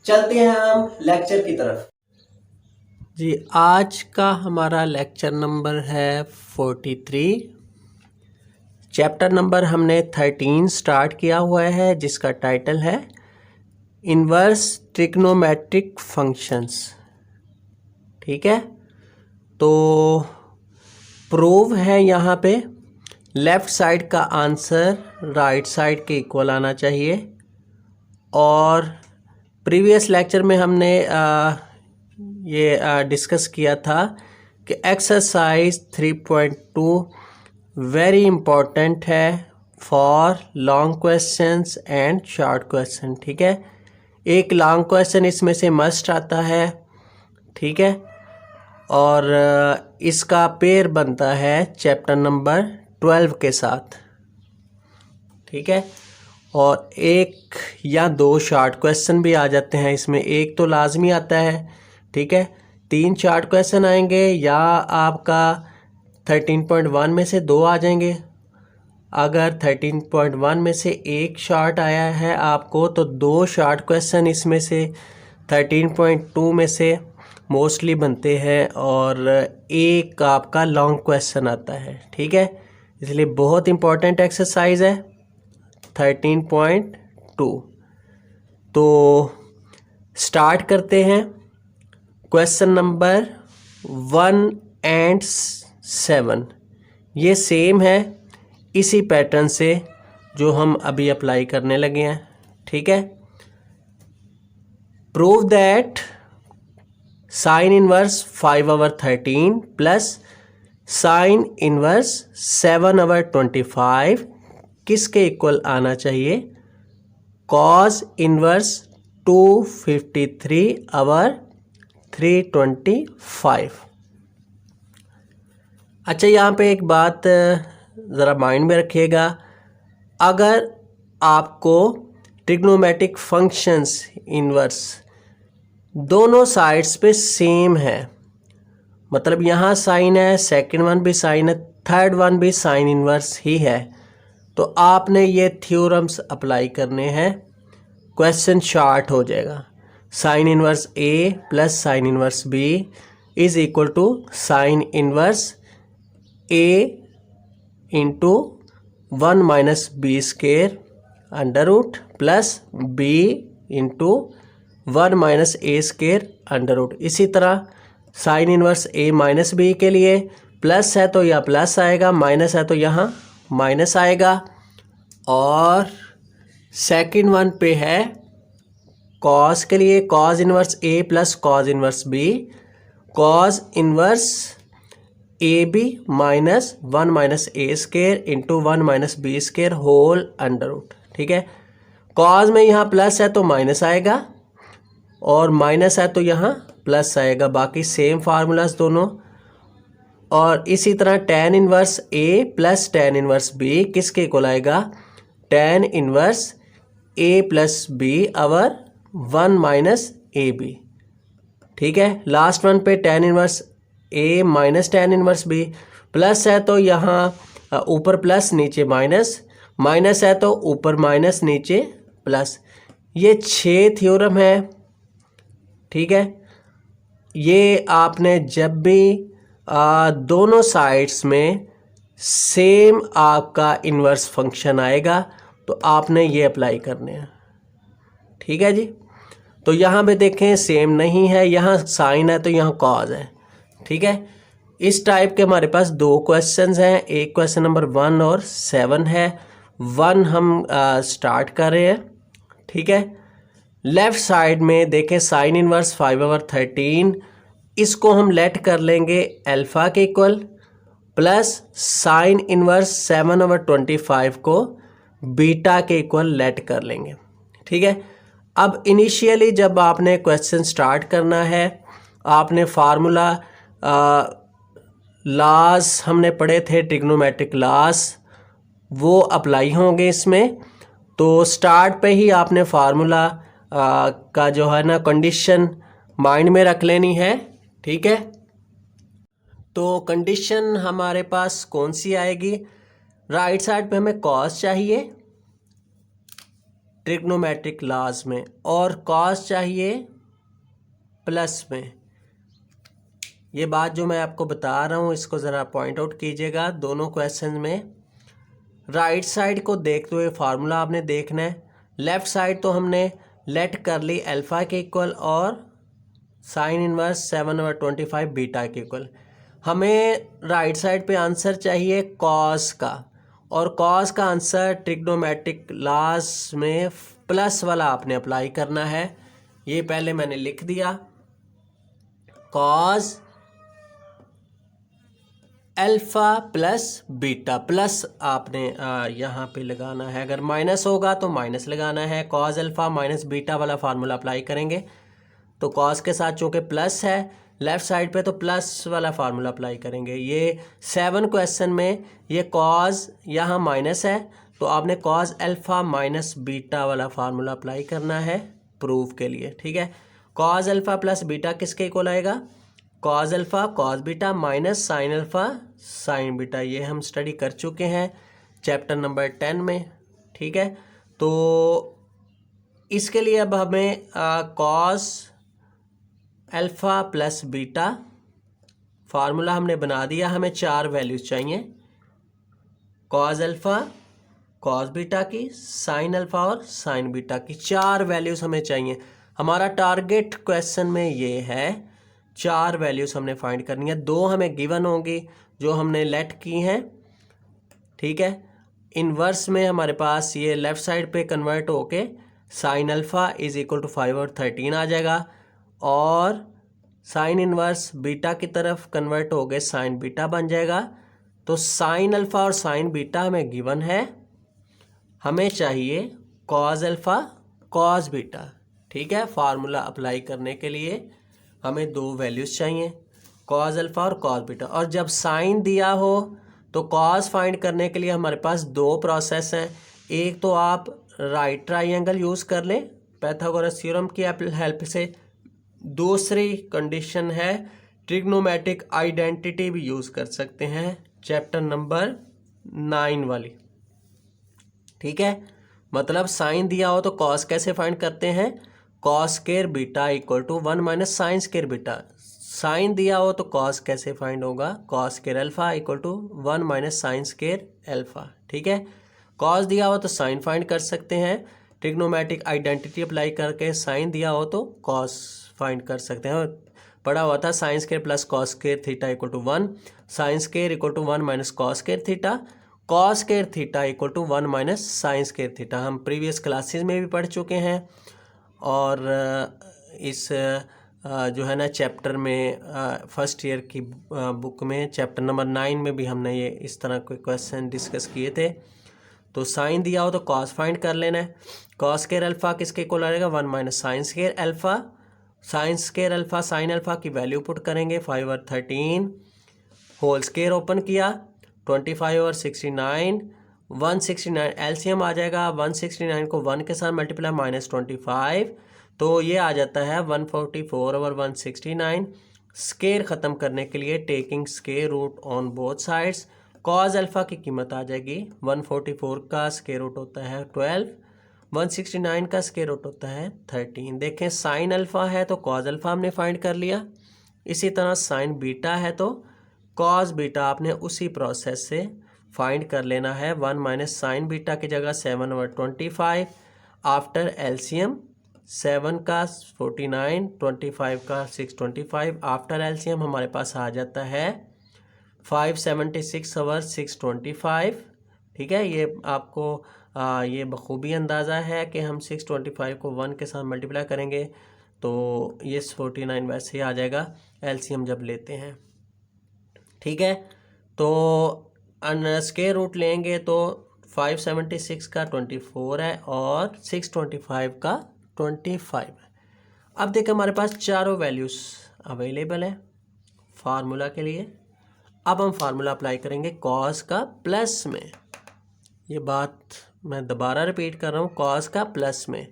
चलते हैं हम लेक्चर की तरफ। जी, आज का हमारा लेक्चर नंबर है 43। चैप्टर नंबर हमने 13 स्टार्ट किया हुआ है, जिसका टाइटल है इन्वर्स ट्रिग्नोमेट्रिक फंक्शंस। ठीक है, तो प्रूव है यहाँ पे लेफ़्ट साइड का आंसर राइट साइड के इक्वल आना चाहिए। और प्रीवियस लेक्चर में हमने ये डिस्कस किया था कि एक्सरसाइज 3.2 वेरी इम्पॉर्टेंट है for long questions and short question. ठीक है, एक लॉन्ग क्वेश्चन इसमें से मस्ट आता है। ठीक है, और इसका पेयर बनता है चैप्टर नंबर 12 के साथ। ठीक है, और एक या दो शॉर्ट क्वेश्चन भी आ जाते हैं इसमें, एक तो लाजमी आता है। ठीक है, 3 शॉर्ट क्वेश्चन आएंगे या आपका 13.1 में से 2 आ जाएंगे। अगर 13.1 में से एक शॉर्ट आया है आपको तो 2 शॉर्ट क्वेश्चन इसमें से 13.2 में से मोस्टली बनते हैं और एक आपका लॉन्ग क्वेश्चन आता है। ठीक है, इसलिए बहुत इम्पॉर्टेंट एक्सरसाइज है 13.2। तो स्टार्ट करते हैं। क्वेश्चन नंबर 1 एंड 7 ये सेम है इसी पैटर्न से जो हम अभी अप्लाई करने लगे हैं। ठीक है, prove that sine inverse 5/13 plus sine inverse 7/25 किसके इक्वल आना चाहिए? Cos inverse 253/325। अच्छा, यहाँ पे एक बात ज़रा माइंड में रखिएगा। अगर आपको ट्रिग्नोमेट्रिक फंक्शंस इनवर्स दोनों साइड्स पे सेम है, मतलब यहाँ साइन है, सेकंड वन भी साइन है, थर्ड वन भी साइन इनवर्स ही है, तो आपने ये थ्योरम्स अप्लाई करने हैं। क्वेश्चन शॉर्ट हो जाएगा। Sine inverse A plus sine inverse B is equal to sine inverse A into 1 minus B square under root plus B into 1 minus A square under root. इसी तरह sine inverse A minus B के लिए plus है तो यह plus आएगा, minus है तो यहाँ माइनस आएगा। और सेकंड वन पे है कॉस के लिए cos inverse A plus cos inverse B, cos inverse A B minus 1 minus A square into 1 minus B square whole under root. ठीक है, कॉस में यहाँ प्लस है तो माइनस आएगा और माइनस है तो यहाँ प्लस आएगा, बाकी सेम फार्मूलाज दोनों। और इसी तरह tan inverse A plus tan inverse B किसके इक्वल आएगा? Tan inverse A plus B over 1 minus A B. ठीक है, लास्ट वन पे tan inverse A minus tan inverse B, plus है तो यहाँ ऊपर प्लस नीचे माइनस, माइनस है तो ऊपर माइनस नीचे प्लस। ये 6 थ्योरम है। ठीक है, ये आपने जब भी दोनों साइड्स में सेम आपका इन्वर्स फंक्शन आएगा तो आपने ये अप्लाई करने हैं। ठीक है जी, तो यहाँ पे देखें सेम नहीं है, यहाँ साइन है तो यहाँ कॉज है। ठीक है, इस टाइप के हमारे पास 2 क्वेश्चंस हैं, एक क्वेश्चन नंबर 1 और 7 है। 1 हम स्टार्ट कर रहे हैं। ठीक है, लेफ्ट साइड में देखें साइन इनवर्स 5/13, इसको हम लेट कर लेंगे अल्फ़ा के इक्वल, प्लस साइन इनवर्स 7/25 को बीटा के इक्वल लेट कर लेंगे। ठीक है, अब इनिशियली जब आपने क्वेश्चन स्टार्ट करना है, आपने फार्मूला लॉज हमने पढ़े थे, ट्रिग्नोमेट्रिक लॉज, वो अप्लाई होंगे इसमें। तो स्टार्ट पे ही आपने फार्मूला का जो है ना कंडीशन माइंड में रख लेनी है। ठीक है, तो कंडीशन हमारे पास कौन सी आएगी? राइट साइड पे हमें कॉस चाहिए, ट्रिग्नोमेट्रिक लॉज में, और कॉस चाहिए प्लस में। ये बात जो मैं आपको बता रहा हूँ इसको ज़रा पॉइंट आउट कीजिएगा। दोनों क्वेश्चन में राइट साइड को देखते हुए फार्मूला आपने देखना है। लेफ़्ट साइड तो हमने लेट कर ली अल्फ़ा के इक्वल और साइन इनवर्स 7/25 बीटा के इक्वल। हमें राइट साइड पे आंसर चाहिए कॉस का, और कॉस का आंसर ट्रिग्नोमेट्रिक लॉज में प्लस वाला आपने अप्लाई करना है। ये पहले मैंने लिख दिया, cos alpha plus beta, plus आपने यहाँ पे लगाना है। अगर माइनस होगा तो माइनस लगाना है। कॉस अल्फ़ा माइनस बीटा वाला फार्मूला अप्लाई करेंगे तो कॉस के साथ चूँकि प्लस है लेफ़्ट साइड पे तो प्लस वाला फार्मूला अप्लाई करेंगे। ये 7 क्वेश्चन में ये कॉस यहाँ माइनस है तो आपने कॉस अल्फ़ा माइनस बीटा वाला फार्मूला अप्लाई करना है प्रूफ के लिए, ठीक है। कॉस अल्फ़ा प्लस बीटा किसके इक्वल आएगा? Cos alpha cos beta minus sine alpha sine beta. ये हम स्टडी कर चुके हैं चैप्टर नंबर 10 में, ठीक है। तो इसके लिए अब हमें cos alpha plus beta formula हमने बना दिया। हमें 4 वैल्यूज़ चाहिए, कॉस अल्फ़ा कॉस बीटा की, साइन अल्फ़ा और साइन बीटा की। 4 वैल्यूज़ हमें चाहिए। हमारा टारगेट क्वेश्चन में ये है 4 वैल्यूज़ हमने फाइंड करनी है। 2 हमें गिवन होंगी जो हमने लेट की हैं, ठीक है। इनवर्स में हमारे पास ये लेफ़्ट साइड पे कन्वर्ट होके sine alpha is equal to 5/13 आ जाएगा, और साइन इनवर्स बीटा की तरफ कन्वर्ट हो गए साइन बीटा बन जाएगा। तो साइन अल्फ़ा और साइन बीटा हमें गिवन है, हमें चाहिए कॉस अल्फ़ा कॉस बीटा, ठीक है। फार्मूला अप्लाई करने के लिए हमें 2 वैल्यूज़ चाहिए, कॉस अल्फ़ा और कॉस बीटा। और जब साइन दिया हो तो कॉस फाइंड करने के लिए हमारे पास 2 प्रोसेस हैं। एक तो आप राइट ट्राइंगल यूज़ कर लें पाइथागोरस थ्योरम की हेल्प से, दूसरी कंडीशन है ट्रिग्नोमेट्रिक आइडेंटिटी भी यूज़ कर सकते हैं चैप्टर नंबर 9 वाली, ठीक है। मतलब साइन दिया हो तो कॉस कैसे फाइंड करते हैं? Cos square beta equal to 1 minus sine square beta. Sine दिया हो तो कॉस कैसे फाइंड होगा? Cos square alpha equal to 1 minus sine square alpha, ठीक है। कॉस दिया हो तो साइन फाइंड कर सकते हैं, ट्रिग्नोमेट्रिक आइडेंटिटी अप्लाई करके साइन दिया हो तो कॉस फाइंड कर सकते हैं। पढ़ा हुआ था sine square plus cos square theta equal to 1, sine square equal to 1 minus cos square theta, cos square theta equal to 1 minus sine square theta. हम प्रीवियस क्लासेस में भी पढ़ चुके हैं, और इस जो है ना चैप्टर में फर्स्ट ईयर की बुक में चैप्टर नंबर 9 में भी हमने ये इस तरह के क्वेश्चन डिस्कस किए थे। तो साइन दिया हो तो कॉस फाइंड कर लेना है। कॉस स्क्वायर अल्फ़ा किसके इक्वल आएगा? 1 minus sine square alpha. Sign square alpha sine alpha की वैल्यू पुट करेंगे 5/13, होल स्क्वायर ओपन किया 25/69, 169 एलसीएम आ जाएगा। 169 को 1 के साथ मल्टीप्लाई माइनस 25, तो ये आ जाता है 144/169। स्क्वायर ख़त्म करने के लिए taking square root on both sides, cos alpha की कीमत आ जाएगी 144 का स्क्वायर रूट होता है 12, 169 का स्क्वायर रूट होता है 13। देखें साइन अल्फ़ा है तो कॉस अल्फ़ा हमने फाइंड कर लिया, इसी तरह साइन बीटा है तो कॉस बीटा आपने उसी प्रोसेस से फाइंड कर लेना है। 1 माइनस साइन बीटा की जगह 7/25, आफ्टर एलसीएम 7 का 49, 25 का 625, आफ्टर एलसीएम हमारे पास आ जाता है 576/625, ठीक है। ये आपको ये बखूबी अंदाज़ा है कि हम 625 को 1 के साथ मल्टीप्लाई करेंगे तो ये 49 वैसे ही आ जाएगा एलसीएम जब लेते हैं, ठीक है। तो स्क्वायर रूट लेंगे तो 576 का 24 है और 625 का 25 है। अब देखिए हमारे पास चारों वैल्यूज़ अवेलेबल है फार्मूला के लिए। अब हम फार्मूला अप्लाई करेंगे कॉस का प्लस में। ये बात मैं दोबारा रिपीट कर रहा हूँ, कॉस का प्लस में।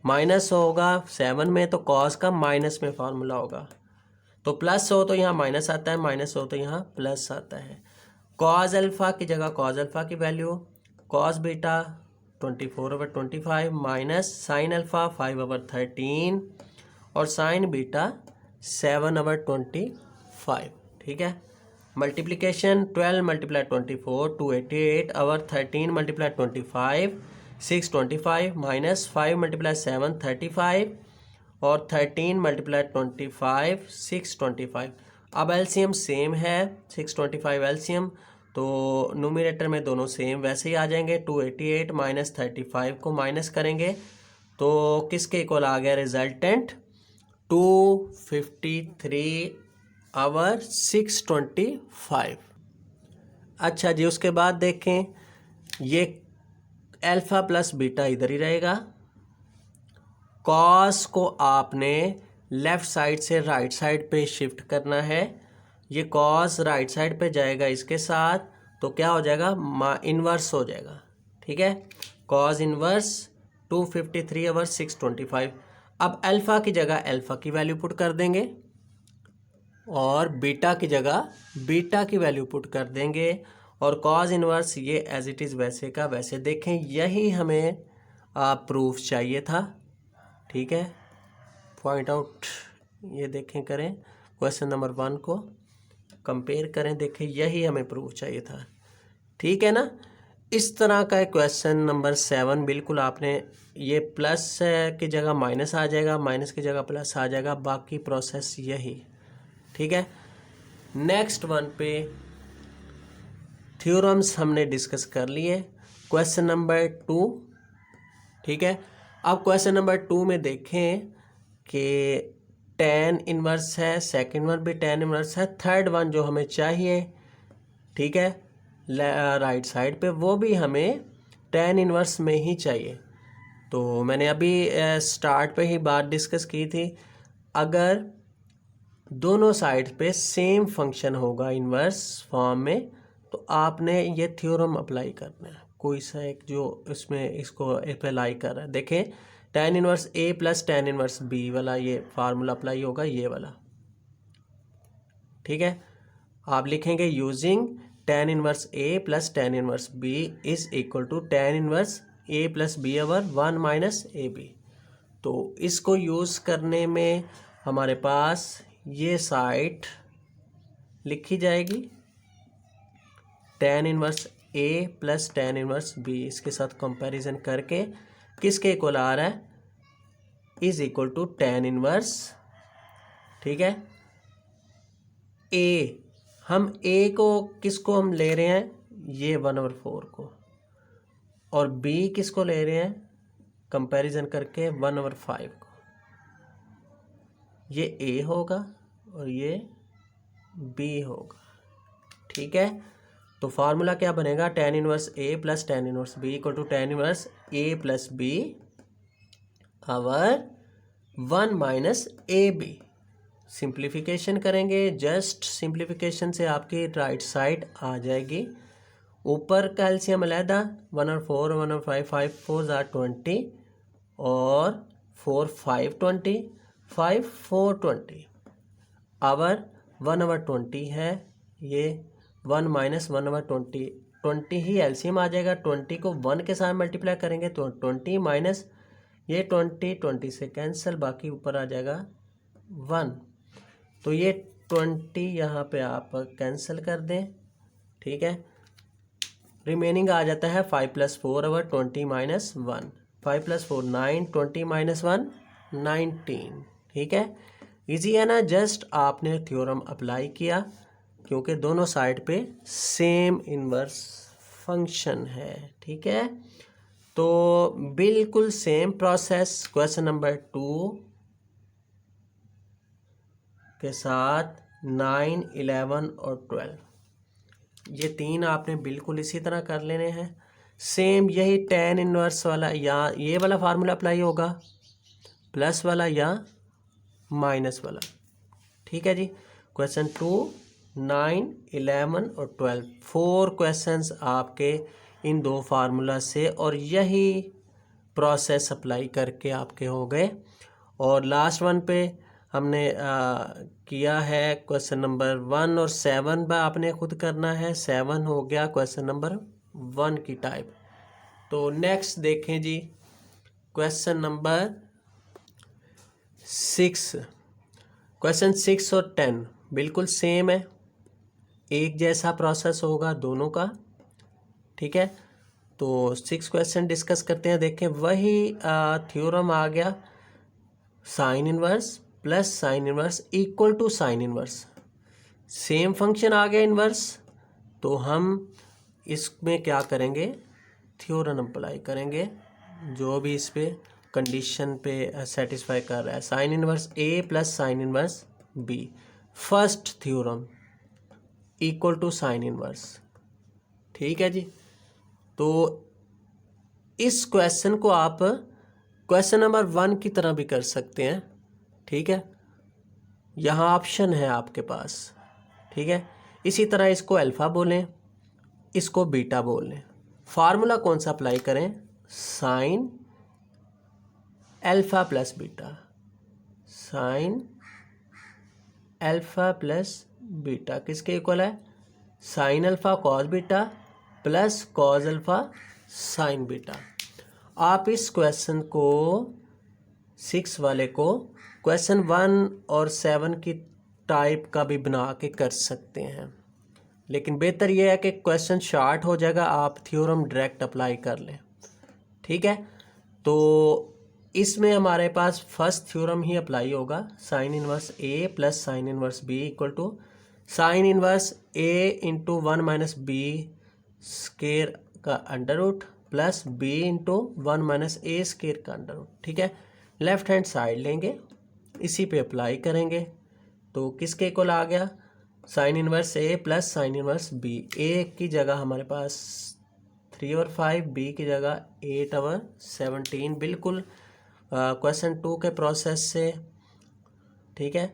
माइनस होगा 7 में तो कॉस का माइनस में फार्मूला होगा, तो प्लस हो तो यहाँ माइनस आता है, माइनस हो तो यहाँ प्लस आता है। कॉस अल्फ़ा की जगह कॉस अल्फ़ा की value, cos beta 24/25 minus sine alpha 5/13 और साइन बीटा 7/25। ठीक है, मल्टीप्लिकेशन 12 मल्टीप्लाई 24 288 और 13 मल्टीप्लाई 25 625 माइनस 5 मल्टीप्लाई 7 35 और 13 मल्टीप्लाई 25 625। अब एलसीएम सेम है 625 एलसीएम, तो न्यूमरेटर में दोनों सेम वैसे ही आ जाएंगे। 288 माइनस 35 को माइनस करेंगे तो किसके इक्वल आ गया रिजल्टेंट 253 और 625। अच्छा जी, उसके बाद देखें ये अल्फ़ा प्लस बीटा इधर ही रहेगा। कॉस को आपने लेफ़्ट साइड से राइट साइड पे शिफ्ट करना है। ये कॉस राइट साइड पे जाएगा इसके साथ, तो क्या हो जाएगा इन्वर्स हो जाएगा। ठीक है, कॉस इन्वर्स 253 और 625। अब अल्फ़ा की जगह अल्फ़ा की वैल्यू पुट कर देंगे और बीटा की जगह बीटा की वैल्यू पुट कर देंगे और कॉस इन्वर्स ये एज इट इज़ वैसे का वैसे। देखें यही हमें प्रूफ चाहिए था। ठीक है, पॉइंट आउट ये देखें करें, क्वेश्चन नंबर 1 को कंपेयर करें, देखें यही हमें प्रूफ चाहिए था। ठीक है ना, इस तरह का क्वेश्चन नंबर 7 बिल्कुल आपने ये प्लस की जगह माइनस आ जाएगा, माइनस की जगह प्लस आ जाएगा, बाकी प्रोसेस यही। ठीक है, नेक्स्ट वन पे थ्योरम्स हमने डिस्कस कर लिए। Question number 2। ठीक है, अब क्वेश्चन नंबर 2 में देखें कि tan इनवर्स है, सेकंड वन भी tan इनवर्स है, थर्ड वन जो हमें चाहिए, ठीक है, राइट साइड पे, वो भी हमें tan इनवर्स में ही चाहिए। तो मैंने अभी स्टार्ट पे ही बात डिस्कस की थी, अगर दोनों साइड पे सेम फंक्शन होगा इनवर्स फॉर्म में तो आपने ये थ्योरम अप्लाई करना है। कोई सा एक जो इसमें इसको अप्लाई कर रहा है, देखें tan inverse A plus tan inverse B वाला ये फार्मूला अप्लाई होगा, ये वाला। ठीक है, आप लिखेंगे using tan inverse A plus tan inverse B is equal to tan inverse A plus B over 1 minus AB। तो इसको यूज़ करने में हमारे पास ये साइड लिखी जाएगी tan inverse A plus tan inverse B, इसके साथ कंपैरिजन करके किसके इक्वल आ रहा है, is equal to tan inverse. ठीक है, A, हम A को किसको हम ले रहे हैं, ये 1/4 को, और B किसको ले रहे हैं कंपैरिजन करके 1/5 को। ये A होगा और ये B होगा। ठीक है, तो फार्मूला क्या बनेगा, tan inverse A plus tan inverse B equal to tan inverse A plus B over 1 minus AB। Simplification करेंगे, जस्ट सिंप्लीफिकेशन से आपकी राइट साइड आ जाएगी। ऊपर का एलसीएम अलहदा 1/4 1/5 5 4 are 20 और 4 5 20 5 4 20 आवर 1/20 है, ये 1 माइनस 1/20 20 ही एलसीएम आ जाएगा। 20 को 1 के साथ मल्टीप्लाई करेंगे तो 20 माइनस ये 20 से कैंसिल, बाकी ऊपर आ जाएगा 1। तो ये 20 यहाँ पे आप कैंसिल कर दें। ठीक है, रिमेनिंग आ जाता है 5 + 4 ओवर 20 माइनस 1, 5 + 4 9, 20 माइनस 1 19। ठीक है, इजी है ना, जस्ट आपने थ्योरम अप्लाई किया क्योंकि दोनों साइड पे सेम इनवर्स फंक्शन है। ठीक है, तो बिल्कुल सेम प्रोसेस क्वेश्चन नंबर 2 के साथ 9, 11 और 12 ये तीन आपने बिल्कुल इसी तरह कर लेने हैं। सेम यही tan इनवर्स वाला या ये वाला फार्मूला अप्लाई होगा, प्लस वाला या माइनस वाला। ठीक है जी, क्वेश्चन 2, 9, 11 और 12 4 क्वेश्चंस आपके इन दो फार्मूला से और यही प्रोसेस अप्लाई करके आपके हो गए। और लास्ट वन पे हमने किया है क्वेश्चन नंबर 1 और 7 पर आपने खुद करना है। 7 हो गया क्वेश्चन नंबर 1 की टाइप। तो नेक्स्ट देखें जी, क्वेश्चन नंबर 6। क्वेश्चन 6 और 10 बिल्कुल सेम है, एक जैसा प्रोसेस होगा दोनों का, ठीक है। तो 6 क्वेश्चन डिस्कस करते हैं। देखें वही थ्योरम आ गया, sine inverse plus sine inverse equal to sine inverse, same function आ गया इनवर्स। तो हम इसमें क्या करेंगे, थ्योरम अप्लाई करेंगे जो भी इस पे कंडीशन पे सेटिस्फाई कर रहा है। Sine inverse A plus sine inverse B, first theorem equal to sine inverse, ठीक है जी। तो इस क्वेश्चन को आप क्वेश्चन नंबर 1 की तरह भी कर सकते हैं, ठीक है। यहाँ ऑप्शन है आपके पास, ठीक है। इसी तरह इसको अल्फ़ा बोलें, इसको बीटा बोलें। फार्मूला कौन सा अप्लाई करें, sine alpha plus beta, sine alpha plus beta किसके इक्वल है, sine alpha cos beta plus cos alpha sine beta. आप इस क्वेश्चन को 6 वाले को क्वेश्चन 1 और 7 की टाइप का भी बना के कर सकते हैं, लेकिन बेहतर यह है कि क्वेश्चन शार्ट हो जाएगा, आप थ्योरम डायरेक्ट अप्लाई कर लें, ठीक है। तो इसमें हमारे पास फर्स्ट थ्योरम ही अप्लाई होगा, sine inverse A plus sine inverse B equal to sine inverse A into 1 minus B square का under root plus B into 1 minus A square का अंडर रूट, ठीक है। लेफ्ट हैंड साइड लेंगे, इसी पे apply करेंगे, तो किसके इक्वल आ गया, sine inverse A plus sine inverse B. ए की जगह हमारे पास 3 और 5, बी की जगह 8 और 17, बिल्कुल क्वेश्चन 2 के प्रोसेस से, ठीक है।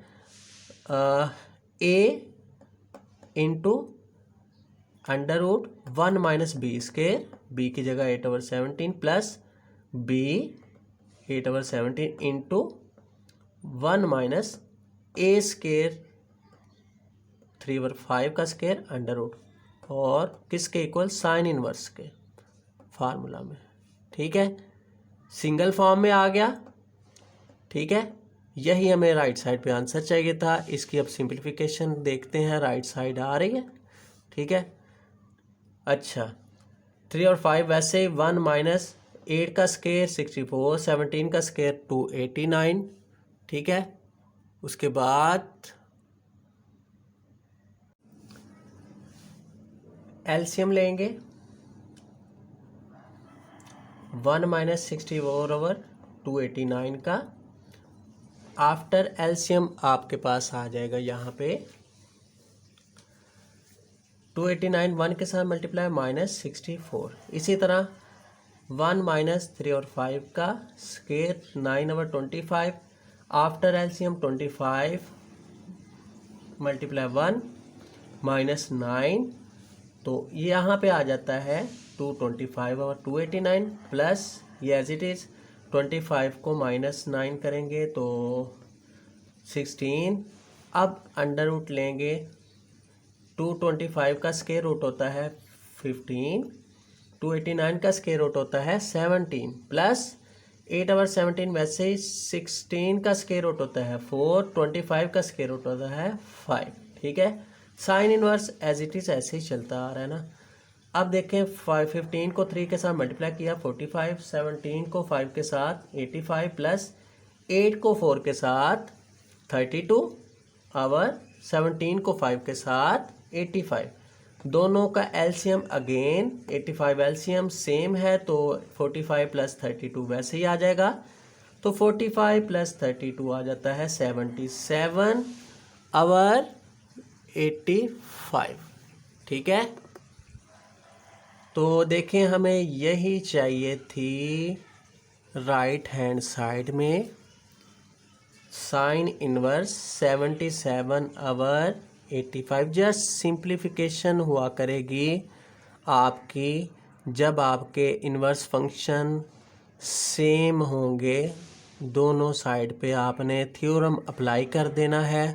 A into under root 1 minus B square, B की जगह 8 और 17 प्लस बी 8 और 17 इंटू 1 माइनस ए स्केयर 3 और 5 का स्केयर अंडर रूट, और किसके इक्वल, साइन इनवर्स के फार्मूला में, ठीक है। सिंगल फॉर्म में आ गया, ठीक है। यही हमें राइट साइड पे आंसर चाहिए था। इसकी अब सिंप्लीफिकेशन देखते हैं, राइट साइड आ रही है, ठीक है। अच्छा, 3 और 5 वैसे ही 1 माइनस 8 का स्केयर 64, 17 का स्केयर 289, ठीक है। उसके बाद एलसीएम लेंगे, 1 माइनस 64 ओवर 289 का। आफ्टर एलसीएम आपके पास आ जाएगा यहाँ पे 289 1 के साथ मल्टीप्लाई माइनस 64। इसी तरह 1 माइनस 3 और 5 का square 9 over 25। After LCM 25 multiply 1 minus 9, तो ये यहाँ पे आ जाता है 225 ओवर 289 प्लस ये एज इट इज़ 25 को माइनस 9 करेंगे तो 16। अब अंडर रूट लेंगे, 225 का स्क्वायर रूट होता है 15, 289 का स्क्वायर रूट होता है 17 प्लस 8 ओवर 17 वैसे ही 16 का स्क्वायर रूट होता है 4, 25 का स्क्वायर रूट होता है 5, ठीक है। Sine inverse as it is ऐसे ही चलता आ रहा है ना। अब देखें 15 को 3 के साथ मल्टीप्लाई किया 45, 17 को 5 के साथ 85 प्लस 8 को 4 के साथ 32 और 17 को 5 के साथ 85। दोनों का एलसीएम अगेन 85 एलसीएम सेम है तो 45 प्लस 32 वैसे ही आ जाएगा। तो 45 प्लस 32 आ जाता है 77 और 85, ठीक है। तो देखें हमें यही चाहिए थी राइट हैंड साइड में साइन इनवर्स 77 और 85। जस्ट सिंप्लीफिकेशन हुआ करेगी आपकी जब आपके इनवर्स फंक्शन सेम होंगे। दोनों साइड पे आपने थ्योरम अप्लाई कर देना है,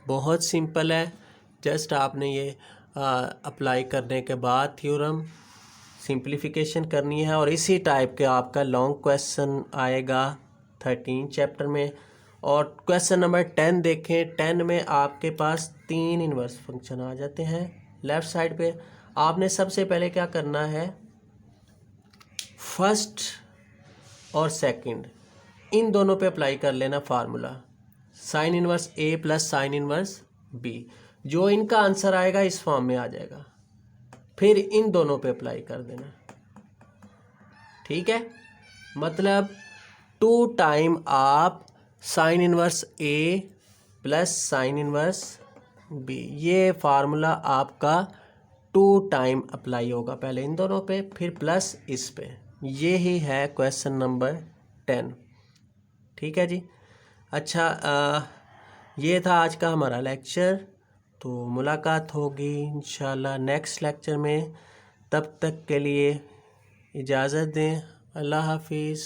बहुत सिंपल है। जस्ट आपने ये अप्लाई करने के बाद थ्योरम सिंप्लीफिकेशन करनी है और इसी टाइप के आपका लॉन्ग क्वेश्चन आएगा 13 चैप्टर में। और क्वेश्चन नंबर 10 देखें। 10 में आपके पास 3 इन्वर्स फंक्शन आ जाते हैं लेफ़्ट साइड पे। आपने सबसे पहले क्या करना है, फर्स्ट और सेकंड इन दोनों पे अप्लाई कर लेना फार्मूला, साइन इन्वर्स ए प्लस साइन इन्वर्स बी। जो इनका आंसर आएगा इस फॉर्म में आ जाएगा, फिर इन दोनों पे अप्लाई कर देना। ठीक है, मतलब 2 टाइम आप साइन इन्वर्स ए प्लस साइन इन्वर्स बी, ये फार्मूला आपका 2 टाइम अप्लाई होगा, पहले इन दोनों पे फिर प्लस इस पे। ये ही है क्वेश्चन नंबर 10। ठीक है जी। अच्छा, ये था आज का हमारा लेक्चर। तो मुलाकात होगी इंशाल्लाह नेक्स्ट लेक्चर में। तब तक के लिए इजाज़त दें। अल्लाह हाफिज़।